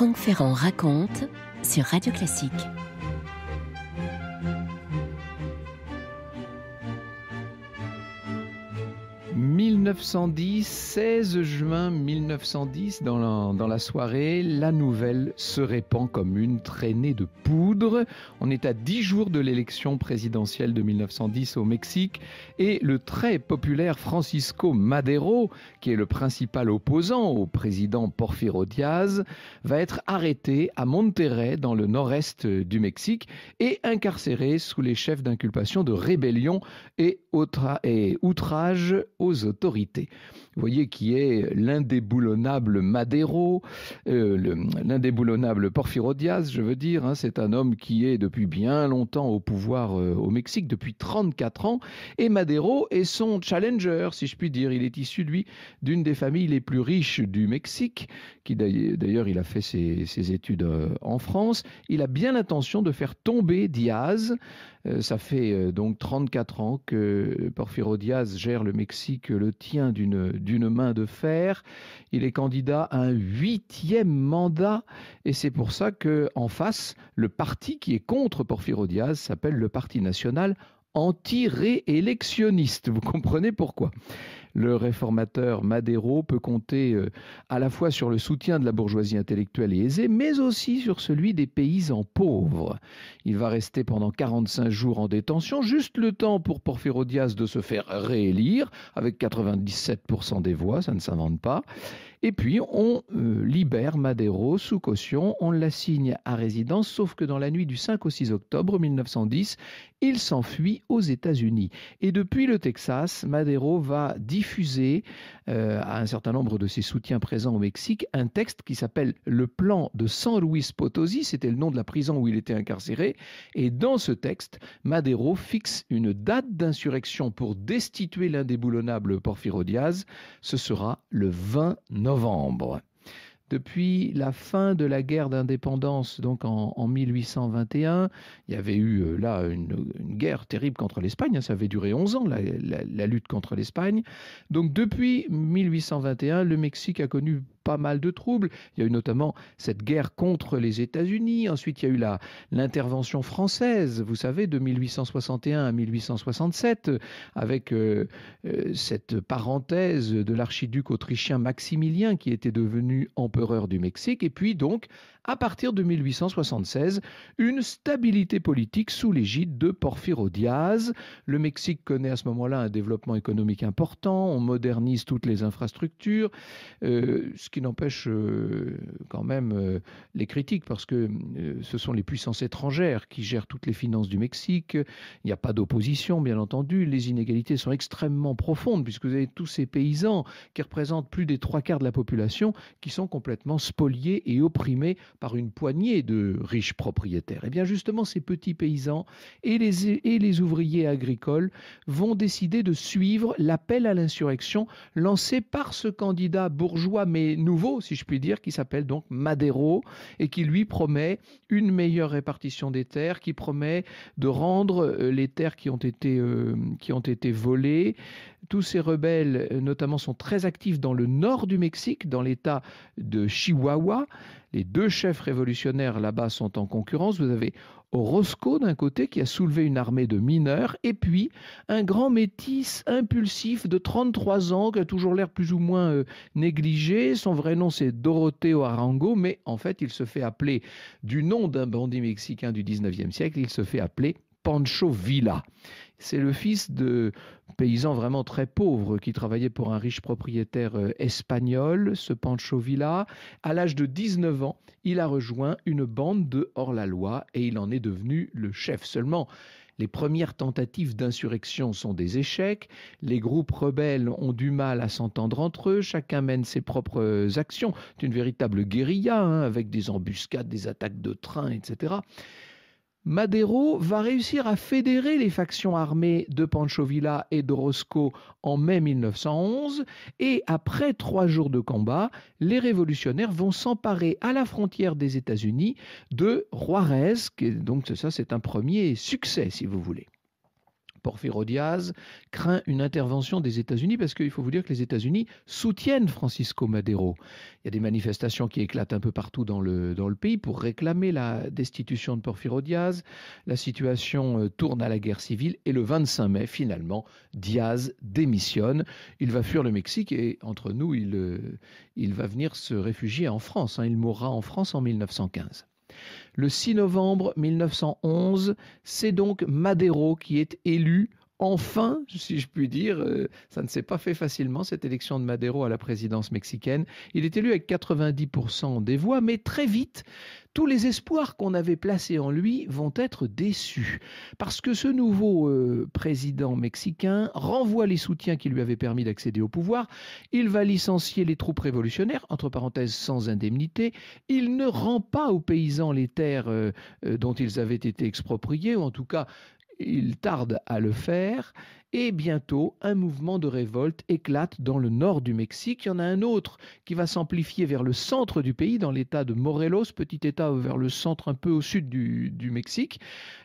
Franck Ferrand raconte sur Radio Classique. « 1910, 16 juin 1910, dans la soirée, la nouvelle se répand comme une traînée de poudre. On est à 10 jours de l'élection présidentielle de 1910 au Mexique et le très populaire Francisco Madero, qui est le principal opposant au président Porfirio Díaz, va être arrêté à Monterrey, dans le nord-est du Mexique, et incarcéré sous les chefs d'inculpation de rébellion et outrage aux autorités. Vous voyez qui est l'indéboulonnable Madero, l'indéboulonnable Porfirio Díaz, je veux dire. C'est un homme qui est depuis bien longtemps au pouvoir au Mexique, depuis 34 ans. Et Madero est son challenger, si je puis dire. Il est issu, lui, d'une des familles les plus riches du Mexique, qui d'ailleurs, il a fait ses études en France. Il a bien l'intention de faire tomber Díaz. Ça fait donc 34 ans que Porfirio Díaz gère le Mexique, le tient d'une main de fer. Il est candidat à un 8e mandat et c'est pour ça qu'en face, le parti qui est contre Porfirio Díaz s'appelle le Parti national anti-réélectionniste. Vous comprenez pourquoi ? Le réformateur Madero peut compter à la fois sur le soutien de la bourgeoisie intellectuelle et aisée, mais aussi sur celui des paysans pauvres. Il va rester pendant 45 jours en détention, juste le temps pour Porfirio Díaz de se faire réélire, avec 97% des voix, ça ne s'invente pas. Et puis, on libère Madero sous caution, on l'assigne à résidence, sauf que dans la nuit du 5 au 6 octobre 1910, il s'enfuit aux États-Unis. Et depuis le Texas, Madero va diffuser à un certain nombre de ses soutiens présents au Mexique un texte qui s'appelle le plan de San Luis Potosí, c'était le nom de la prison où il était incarcéré. Et dans ce texte, Madero fixe une date d'insurrection pour destituer l'indéboulonnable Porfirio Díaz. Ce sera le 20 novembre. Depuis la fin de la guerre d'indépendance, donc en 1821, il y avait eu là une guerre terrible contre l'Espagne. Ça avait duré 11 ans, la lutte contre l'Espagne. Donc depuis 1821, le Mexique a connu pas mal de troubles. Il y a eu notamment cette guerre contre les États-Unis. Ensuite, il y a eu l'intervention française, vous savez, de 1861 à 1867, avec cette parenthèse de l'archiduc autrichien Maximilien, qui était devenu empereur du Mexique. Et puis donc, à partir de 1876, une stabilité politique sous l'égide de Porfirio Díaz. Le Mexique connaît à ce moment-là un développement économique important. On modernise toutes les infrastructures, ce qui n'empêche quand même les critiques, parce que ce sont les puissances étrangères qui gèrent toutes les finances du Mexique. Il n'y a pas d'opposition, bien entendu. Les inégalités sont extrêmement profondes, puisque vous avez tous ces paysans qui représentent plus des 3/4 de la population, qui sont complètement spoliés et opprimés par une poignée de riches propriétaires. Et bien justement, ces petits paysans et les ouvriers agricoles vont décider de suivre l'appel à l'insurrection lancé par ce candidat bourgeois, mais nouveau, si je puis dire, qui s'appelle donc Madero, et qui lui promet une meilleure répartition des terres, qui promet de rendre les terres qui ont été volées. Tous ces rebelles, notamment, sont très actifs dans le nord du Mexique, dans l'état de Chihuahua. Les deux chefs révolutionnaires là-bas sont en concurrence. Vous avez Orozco d'un côté qui a soulevé une armée de mineurs, et puis un grand métis impulsif de 33 ans qui a toujours l'air plus ou moins négligé. Son vrai nom c'est Doroteo Arango, mais en fait il se fait appeler, du nom d'un bandit mexicain du 19e siècle, il se fait appeler Pancho Villa. C'est le fils de paysans vraiment très pauvres qui travaillaient pour un riche propriétaire espagnol, ce Pancho Villa. À l'âge de 19 ans, il a rejoint une bande de hors-la-loi et il en est devenu le chef. Seulement, les premières tentatives d'insurrection sont des échecs. Les groupes rebelles ont du mal à s'entendre entre eux. Chacun mène ses propres actions. C'est une véritable guérilla, avec des embuscades, des attaques de trains, etc. Madero va réussir à fédérer les factions armées de Pancho Villa et d'Orozco en mai 1911, et après 3 jours de combat, les révolutionnaires vont s'emparer à la frontière des États-Unis de Juárez, donc ça c'est un premier succès si vous voulez. Porfirio Díaz craint une intervention des États-Unis parce qu'il faut vous dire que les États-Unis soutiennent Francisco Madero. Il y a des manifestations qui éclatent un peu partout dans le pays pour réclamer la destitution de Porfirio Díaz. La situation tourne à la guerre civile et le 25 mai, finalement, Díaz démissionne. Il va fuir le Mexique et entre nous, il va venir se réfugier en France. Il mourra en France en 1915. Le 6 novembre 1911, c'est donc Madero qui est élu. Enfin, si je puis dire, ça ne s'est pas fait facilement, cette élection de Madero à la présidence mexicaine. Il est élu avec 90% des voix, mais très vite, tous les espoirs qu'on avait placés en lui vont être déçus. Parce que ce nouveau président mexicain renvoie les soutiens qui lui avaient permis d'accéder au pouvoir. Il va licencier les troupes révolutionnaires, entre parenthèses sans indemnité. Il ne rend pas aux paysans les terres dont ils avaient été expropriés, ou en tout cas, il tarde à le faire et bientôt un mouvement de révolte éclate dans le nord du Mexique. Il y en a un autre qui va s'amplifier vers le centre du pays, dans l'état de Morelos, petit état vers le centre un peu au sud du Mexique.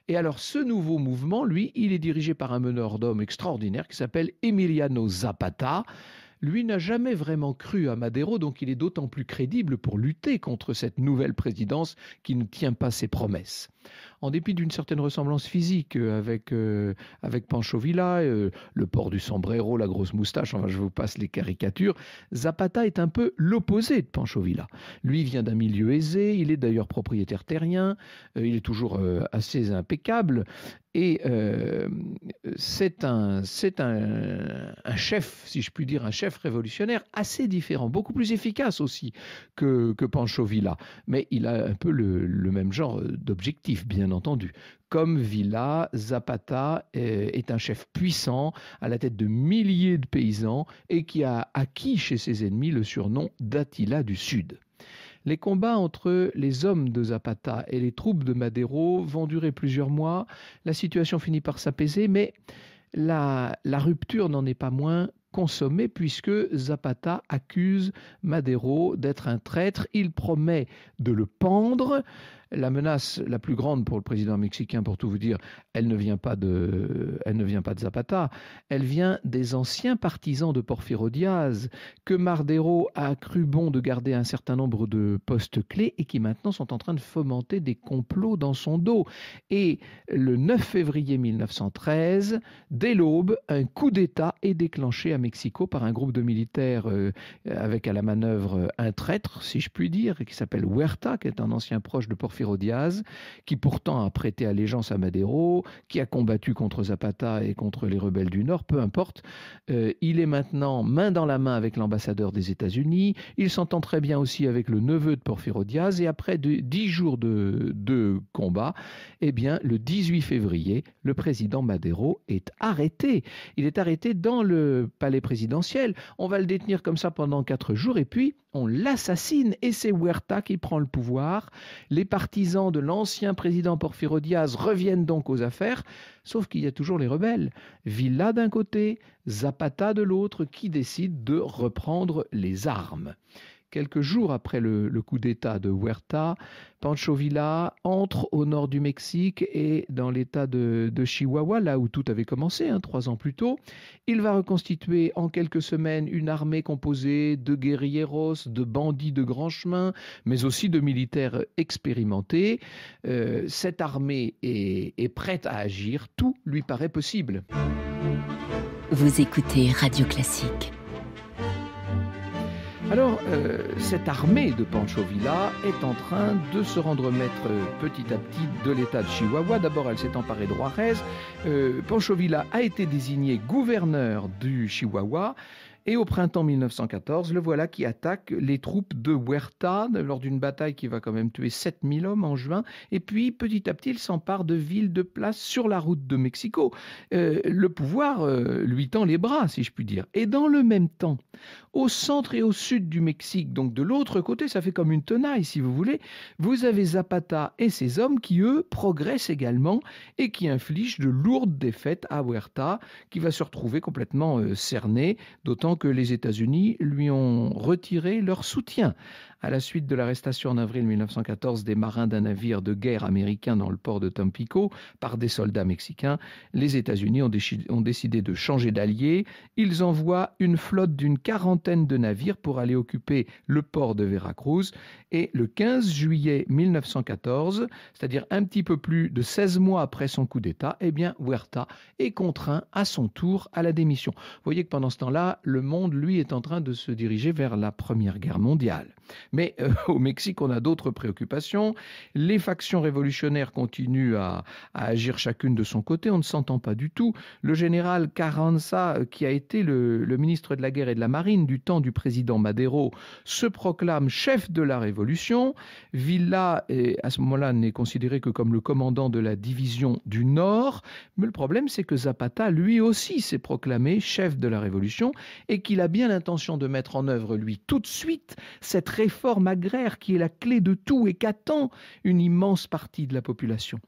Et alors ce nouveau mouvement, lui, il est dirigé par un meneur d'hommes extraordinaire qui s'appelle Emiliano Zapata. Lui n'a jamais vraiment cru à Madero, donc il est d'autant plus crédible pour lutter contre cette nouvelle présidence qui ne tient pas ses promesses. En dépit d'une certaine ressemblance physique avec Pancho Villa, le port du sombrero, la grosse moustache, enfin je vous passe les caricatures, Zapata est un peu l'opposé de Pancho Villa. Lui vient d'un milieu aisé, il est d'ailleurs propriétaire terrien, il est toujours assez impeccable. Et c'est un chef, si je puis dire, un chef révolutionnaire assez différent, beaucoup plus efficace aussi que Pancho Villa. Mais il a un peu le même genre d'objectif, bien entendu. Comme Villa, Zapata est un chef puissant, à la tête de milliers de paysans, et qui a acquis chez ses ennemis le surnom d'Attila du Sud. Les combats entre les hommes de Zapata et les troupes de Madero vont durer plusieurs mois. La situation finit par s'apaiser, mais la rupture n'en est pas moins consommée puisque Zapata accuse Madero d'être un traître. Il promet de le pendre. La menace la plus grande pour le président mexicain, pour tout vous dire, elle ne vient pas de Zapata, elle vient des anciens partisans de Porfirio Díaz, que Madero a cru bon de garder un certain nombre de postes clés et qui maintenant sont en train de fomenter des complots dans son dos. Et le 9 février 1913, dès l'aube, un coup d'État est déclenché à Mexico par un groupe de militaires avec à la manœuvre un traître, si je puis dire, qui s'appelle Huerta, qui est un ancien proche de Porfirio Díaz, qui pourtant a prêté allégeance à Madero, qui a combattu contre Zapata et contre les rebelles du Nord, peu importe. Il est maintenant main dans la main avec l'ambassadeur des États-Unis. Il s'entend très bien aussi avec le neveu de Porfirio Díaz. Et après 10 jours de combat, eh bien, le 18 février, le président Madero est arrêté. Il est arrêté dans le palais présidentiel. On va le détenir comme ça pendant 4 jours et puis on l'assassine et c'est Huerta qui prend le pouvoir. Les partisans de l'ancien président Porfirio Díaz reviennent donc aux affaires, sauf qu'il y a toujours les rebelles. Villa d'un côté, Zapata de l'autre, qui décident de reprendre les armes. Quelques jours après le coup d'État de Huerta, Pancho Villa entre au nord du Mexique et dans l'État de Chihuahua, là où tout avait commencé, 3 ans plus tôt. Il va reconstituer en quelques semaines une armée composée de guerrilleros, de bandits de grand chemin, mais aussi de militaires expérimentés. Cette armée est prête à agir, tout lui paraît possible. Vous écoutez Radio Classique. Alors, cette armée de Pancho Villa est en train de se rendre maître petit à petit de l'état de Chihuahua. D'abord, elle s'est emparée de Juárez. Pancho Villa a été désigné gouverneur du Chihuahua. Et au printemps 1914, le voilà qui attaque les troupes de Huerta lors d'une bataille qui va quand même tuer 7000 hommes en juin. Et puis, petit à petit, il s'empare de villes, de places sur la route de Mexico. Le pouvoir lui tend les bras, si je puis dire. Et dans le même temps, au centre et au sud du Mexique, donc de l'autre côté, ça fait comme une tenaille, si vous voulez, vous avez Zapata et ses hommes qui, eux, progressent également et qui infligent de lourdes défaites à Huerta, qui va se retrouver complètement cerné, d'autant que les États-Unis lui ont retiré leur soutien. À la suite de l'arrestation en avril 1914 des marins d'un navire de guerre américain dans le port de Tampico par des soldats mexicains, les États-Unis ont décidé de changer d'allié. Ils envoient une flotte d'une quarantaine de navires pour aller occuper le port de Veracruz. Et le 15 juillet 1914, c'est-à-dire un petit peu plus de 16 mois après son coup d'État, eh bien, Huerta est contraint à son tour à la démission. Vous voyez que pendant ce temps-là, le monde, lui, est en train de se diriger vers la Première Guerre mondiale. Mais au Mexique, on a d'autres préoccupations. Les factions révolutionnaires continuent à agir chacune de son côté. On ne s'entend pas du tout. Le général Carranza, qui a été le ministre de la Guerre et de la Marine du temps du président Madero, se proclame chef de la Révolution. Villa, à ce moment-là, n'est considéré que comme le commandant de la division du Nord. Mais le problème, c'est que Zapata, lui aussi, s'est proclamé chef de la Révolution et qu'il a bien l'intention de mettre en œuvre, lui, tout de suite, cette réforme agraire qui est la clé de tout et qu'attend une immense partie de la population.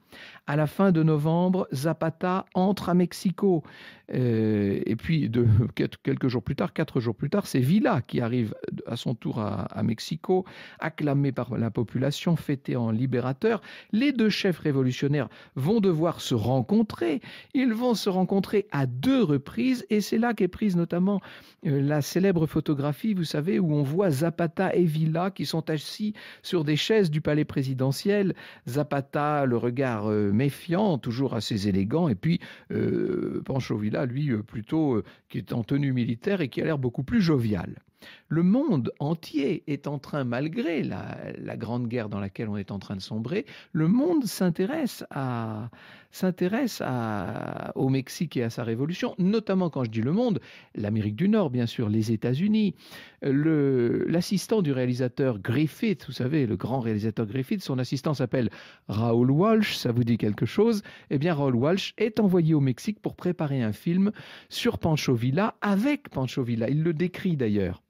À la fin de novembre, Zapata entre à Mexico. Et puis, quelques jours plus tard, 4 jours plus tard, c'est Villa qui arrive à son tour à Mexico, acclamé par la population, fêté en libérateur. Les deux chefs révolutionnaires vont devoir se rencontrer. Ils vont se rencontrer à 2 reprises et c'est là qu'est prise notamment la célèbre photographie, vous savez, où on voit Zapata et Villa qui sont assis sur des chaises du palais présidentiel. Zapata, le regard méfiant, toujours assez élégant, et puis Pancho Villa, lui, plutôt qui est en tenue militaire et qui a l'air beaucoup plus jovial. Le monde entier est en train, malgré la grande guerre dans laquelle on est en train de sombrer, le monde s'intéresse au Mexique et à sa révolution, notamment quand je dis le monde, l'Amérique du Nord, bien sûr, les États-Unis. L'assistant du réalisateur Griffith, vous savez, le grand réalisateur Griffith, son assistant s'appelle Raoul Walsh, ça vous dit quelque chose? Eh bien, Raoul Walsh est envoyé au Mexique pour préparer un film sur Pancho Villa, avec Pancho Villa. Il le décrit d'ailleurs.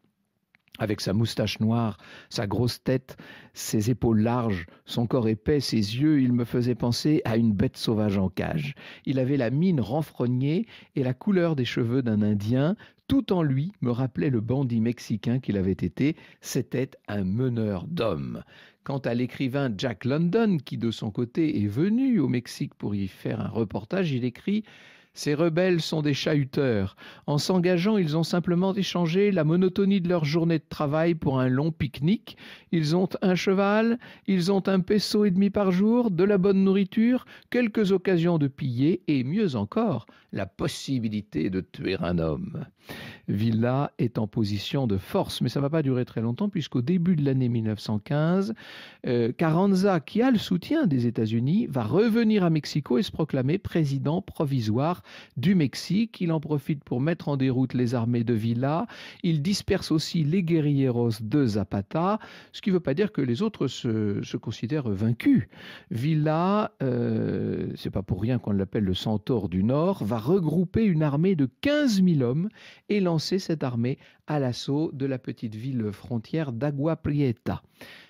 Avec sa moustache noire, sa grosse tête, ses épaules larges, son corps épais, ses yeux, il me faisait penser à une bête sauvage en cage. Il avait la mine renfrognée et la couleur des cheveux d'un Indien. Tout en lui me rappelait le bandit mexicain qu'il avait été. C'était un meneur d'hommes. Quant à l'écrivain Jack London, qui de son côté est venu au Mexique pour y faire un reportage, il écrit « Ces rebelles sont des chahuteurs. En s'engageant, ils ont simplement échangé la monotonie de leur journée de travail pour un long pique-nique. Ils ont un cheval, ils ont 1,5 peso par jour, de la bonne nourriture, quelques occasions de piller et, mieux encore, la possibilité de tuer un homme. » Villa est en position de force, mais ça ne va pas durer très longtemps puisqu'au début de l'année 1915, Carranza, qui a le soutien des États-Unis, va revenir à Mexico et se proclamer président provisoire du Mexique. Il en profite pour mettre en déroute les armées de Villa. Il disperse aussi les guerrilleros de Zapata, ce qui ne veut pas dire que les autres se considèrent vaincus. Villa, c'est pas pour rien qu'on l'appelle le centaure du Nord, va regrouper une armée de 15 000 hommes et lancer cette armée à l'assaut de la petite ville frontière d'Agua Prieta.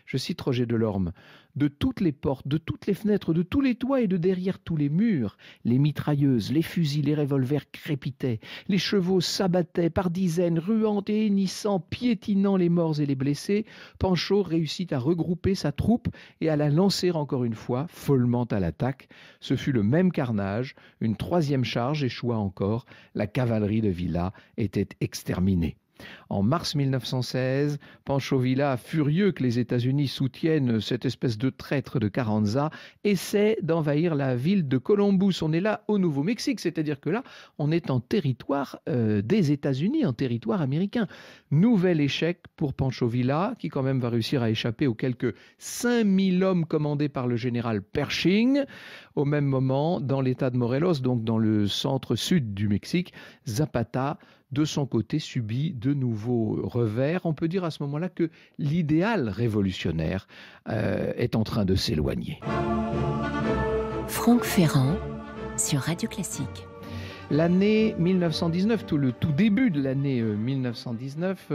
Je cite Roger Delorme. De toutes les portes, de toutes les fenêtres, de tous les toits et de derrière tous les murs, les mitrailleuses, les fusils, les revolvers crépitaient, les chevaux s'abattaient par dizaines, ruant et hennissant, piétinant les morts et les blessés. Pancho réussit à regrouper sa troupe et à la lancer encore une fois, follement à l'attaque. Ce fut le même carnage, une 3e charge échoua encore, la cavalerie de Villa était exterminée. En mars 1916, Pancho Villa, furieux que les États-Unis soutiennent cette espèce de traître de Carranza, essaie d'envahir la ville de Columbus. On est là au Nouveau-Mexique, c'est-à-dire que là, on est en territoire des États-Unis, en territoire américain. Nouvel échec pour Pancho Villa, qui quand même va réussir à échapper aux quelques 5000 hommes commandés par le général Pershing. Au même moment, dans l'État de Morelos, donc dans le centre-sud du Mexique, Zapata, de son côté, subit de nouveaux revers. On peut dire à ce moment-là que l'idéal révolutionnaire est en train de s'éloigner. Franck Ferrand sur Radio Classique. L'année 1919, tout début de l'année 1919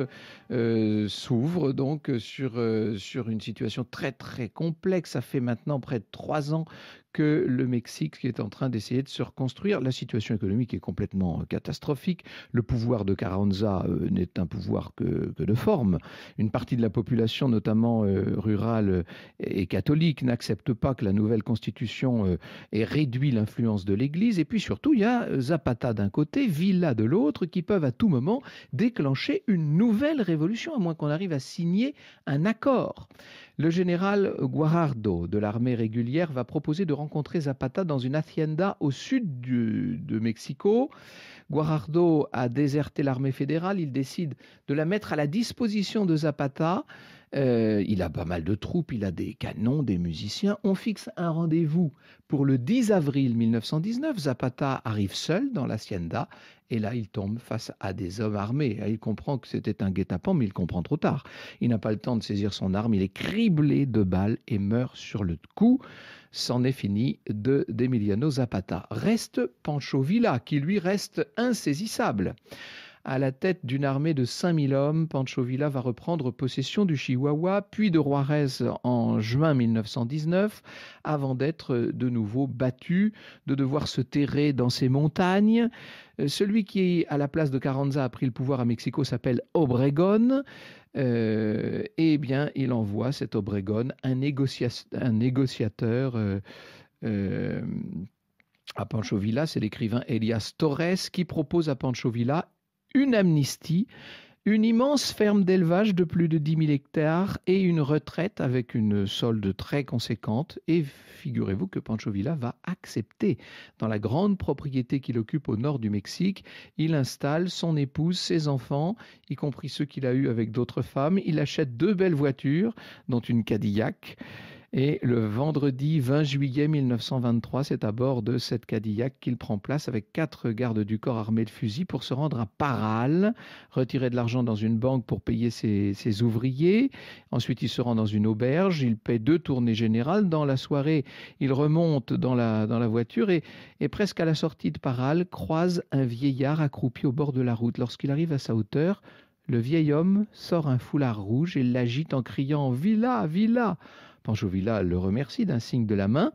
s'ouvre donc sur une situation très très complexe. Ça fait maintenant près de 3 ans que le Mexique est en train d'essayer de se reconstruire. La situation économique est complètement catastrophique. Le pouvoir de Carranza n'est un pouvoir que de forme. Une partie de la population, notamment rurale et catholique, n'accepte pas que la nouvelle constitution ait réduit l'influence de l'Église. Et puis surtout, il y a Zapata d'un côté, Villa de l'autre, qui peuvent à tout moment déclencher une nouvelle révolution, à moins qu'on arrive à signer un accord. Le général Guajardo de l'armée régulière va proposer de rencontrer Zapata dans une hacienda au sud de Mexico. Guajardo a déserté l'armée fédérale, il décide de la mettre à la disposition de Zapata. Il a pas mal de troupes, il a des canons, des musiciens. On fixe un rendez-vous pour le 10 avril 1919. Zapata arrive seul dans l'hacienda et là, il tombe face à des hommes armés. Il comprend que c'était un guet-apens, mais il comprend trop tard. Il n'a pas le temps de saisir son arme, il est criblé de balles et meurt sur le coup. C'en est fini d'Emiliano Zapata. Reste Pancho Villa, qui lui reste insaisissable. À la tête d'une armée de 5000 hommes, Pancho Villa va reprendre possession du Chihuahua, puis de Juarez en juin 1919, avant d'être de nouveau battu, de devoir se terrer dans ces montagnes. Celui qui, à la place de Carranza, a pris le pouvoir à Mexico s'appelle Obregón. Eh bien, il envoie cet Obregón, un négociateur à Pancho Villa, c'est l'écrivain Elias Torres, qui propose à Pancho Villa une amnistie, une immense ferme d'élevage de plus de 10 000 hectares et une retraite avec une solde très conséquente. Et figurez-vous que Pancho Villa va accepter. Dans la grande propriété qu'il occupe au nord du Mexique, il installe son épouse, ses enfants, y compris ceux qu'il a eus avec d'autres femmes. Il achète 2 belles voitures, dont une Cadillac. Et le vendredi 20 juillet 1923, c'est à bord de cette Cadillac qu'il prend place avec 4 gardes du corps armés de fusils pour se rendre à Parral, retirer de l'argent dans une banque pour payer ses ouvriers. Ensuite, il se rend dans une auberge, il paie 2 tournées générales. Dans la soirée, il remonte dans la voiture et presque à la sortie de Parral, croise un vieillard accroupi au bord de la route. Lorsqu'il arrive à sa hauteur, le vieil homme sort un foulard rouge et l'agite en criant « Villa, Villa !» Pancho Villa le remercie d'un signe de la main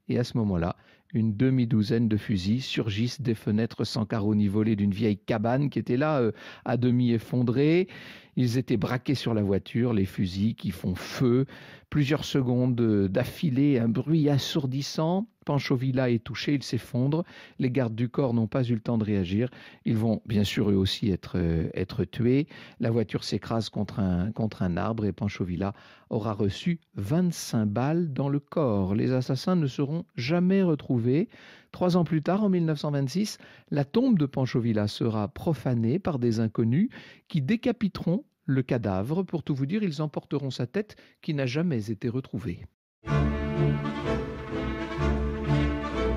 et à ce moment-là, une demi-douzaine de fusils surgissent des fenêtres sans carreaux ni volets d'une vieille cabane qui était là, à demi effondrée. Ils étaient braqués sur la voiture, les fusils qui font feu. Plusieurs secondes d'affilée, un bruit assourdissant. Pancho Villa est touché, il s'effondre. Les gardes du corps n'ont pas eu le temps de réagir. Ils vont bien sûr eux aussi être tués. La voiture s'écrase contre un arbre et Pancho Villa aura reçu 25 balles dans le corps. Les assassins ne seront jamais retrouvés. 3 ans plus tard, en 1926, la tombe de Pancho Villa sera profanée par des inconnus qui décapiteront le cadavre. Pour tout vous dire, ils emporteront sa tête qui n'a jamais été retrouvée.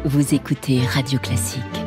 Vous écoutez Radio Classique.